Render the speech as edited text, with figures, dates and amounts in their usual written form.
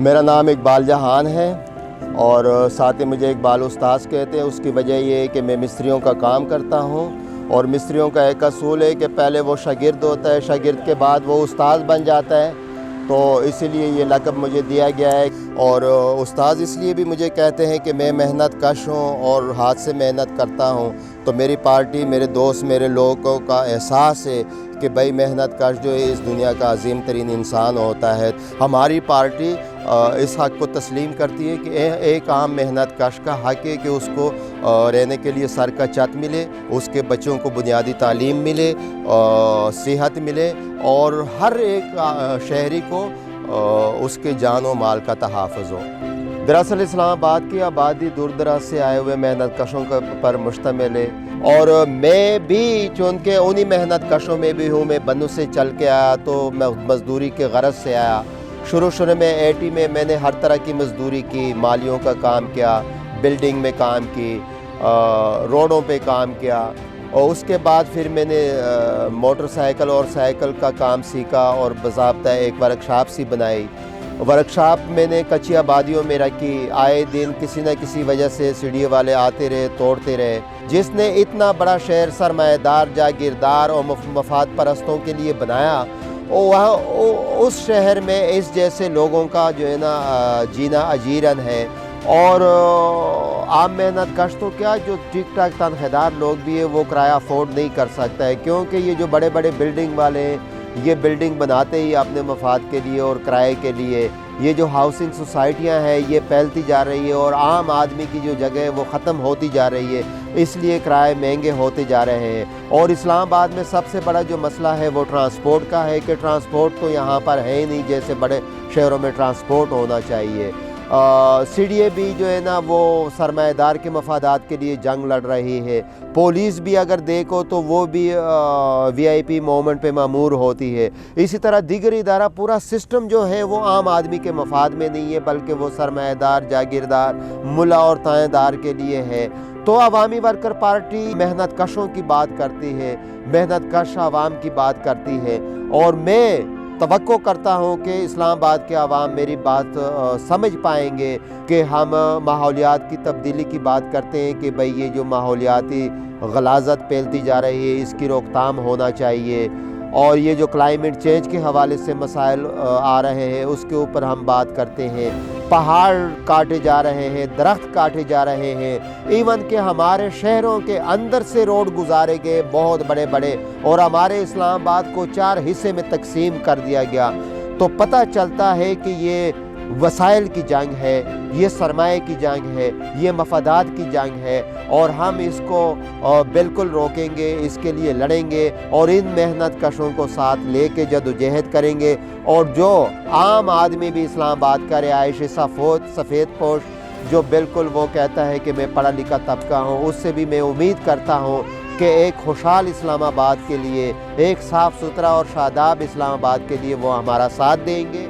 मेरा नाम इकबाल जहान है और साथ ही मुझे इकबाल उस्ताद कहते हैं। उसकी वजह ये है कि मैं मिस्त्रियों का काम करता हूँ और मिस्त्रियों का एक असूल है कि पहले वो शागिर्द होता है, शागिर्द के बाद वो उस्ताद बन जाता है, तो इसीलिए ये लक़ब मुझे दिया गया है। और उस्ताद इसलिए भी मुझे कहते हैं कि मैं मेहनत कश हूँ और हाथ से मेहनत करता हूँ। तो मेरी पार्टी, मेरे दोस्त, मेरे लोगों का एहसास है कि भाई मेहनत कश जो है इस दुनिया का अजीम तरीन इंसान होता है। हमारी पार्टी इस हक़ को तस्लीम करती है कि एक आम मेहनत कश का हक़ है कि उसको रहने के लिए सर का छत मिले, उसके बच्चों को बुनियादी तालीम मिले, सेहत मिले और हर एक शहरी को उसके जान व माल का तहफ़्फ़ुज़ हो। दरअसल इस्लामाबाद की आबादी दूर दराज से आए हुए मेहनत कशों पर मुश्तमिल है और मैं भी चूँकि उन्हीं मेहनत कशों में भी हूँ। मैं बन्नू से चल के आया तो मैं मज़दूरी के गरज से आया। शुरू में एटी में मैंने हर तरह की मज़दूरी की, मालियों का काम किया, बिल्डिंग में काम की, रोडों पे काम किया और उसके बाद फिर मैंने मोटरसाइकिल और साइकिल का काम सीखा और बाज़ाब्ता एक वर्कशॉप सी बनाई। वर्कशॉप मैंने कच्ची आबादियों में रखी। आए दिन किसी न किसी वजह से सीढ़ी वाले आते रहे, तोड़ते रहे। जिसने इतना बड़ा शहर सरमाएदार, जागीरदार और मफाद परस्तों के लिए बनाया, और वहाँ उस शहर में इस जैसे लोगों का जो है ना जीना अजीरन है। और आम मेहनत कश तो क्या, जो ठीक ठाक तनख्वाहदार लोग भी है वो किराया अफोर्ड नहीं कर सकता है, क्योंकि ये जो बड़े बड़े बिल्डिंग वाले हैं ये बिल्डिंग बनाते ही अपने मफाद के लिए और किराए के लिए। ये जो हाउसिंग सोसाइटियां हैं ये फैलती जा रही है और आम आदमी की जो जगह है वो ख़त्म होती जा रही है, इसलिए किराए महंगे होते जा रहे हैं। और इस्लामाबाद में सबसे बड़ा जो मसला है वो ट्रांसपोर्ट का है कि ट्रांसपोर्ट तो यहाँ पर है ही नहीं जैसे बड़े शहरों में ट्रांसपोर्ट होना चाहिए। सीढ़ियाँ भी जो है ना वो सरमाएदार के मफादात के लिए जंग लड़ रही है। पुलिस भी अगर देखो तो वो भी VIP मोमेंट पे मामूर होती है। इसी तरह दीगर इदारा, पूरा सिस्टम जो है वो आम आदमी के मफाद में नहीं है, बल्कि वो सरमाएदार, जागीरदार, मुला और ताएदार के लिए है। तो अवामी वर्कर पार्टी मेहनत कशों की बात करती है, मेहनत कश आवाम की बात करती है और मैं तवक्को करता हूँ कि इस्लामाबाद के अवाम मेरी बात समझ पाएंगे कि हम माहौलियात की तब्दीली की बात करते हैं कि भाई ये जो माहौलियाती गलाज़त फैलती जा रही है इसकी रोकथाम होना चाहिए। और ये जो क्लाइमेट चेंज के हवाले से मसाइल आ रहे हैं उसके ऊपर हम बात करते हैं। पहाड़ काटे जा रहे हैं, दरख्त काटे जा रहे हैं, इवन कि हमारे शहरों के अंदर से रोड गुजारे गए बहुत बड़े बड़े और हमारे इस्लामाबाद को 4 हिस्से में तकसीम कर दिया गया। तो पता चलता है कि ये वसाइल की जंग है, ये सरमाए की जंग है, ये मफादात की जंग है और हम इसको बिल्कुल रोकेंगे, इसके लिए लड़ेंगे और इन मेहनत कशों को साथ लेके जदोजहद करेंगे। और जो आम आदमी भी इस्लामाबाद का रिहायशी सफ़ेद पोश जो बिल्कुल वो कहता है कि मैं पढ़ा लिखा तबका हूँ, उससे भी मैं उम्मीद करता हूँ कि एक खुशहाल इस्लामाबाद के लिए, एक साफ़ सुथरा और शादाब इस्लामाबाद के लिए वो हमारा साथ देंगे।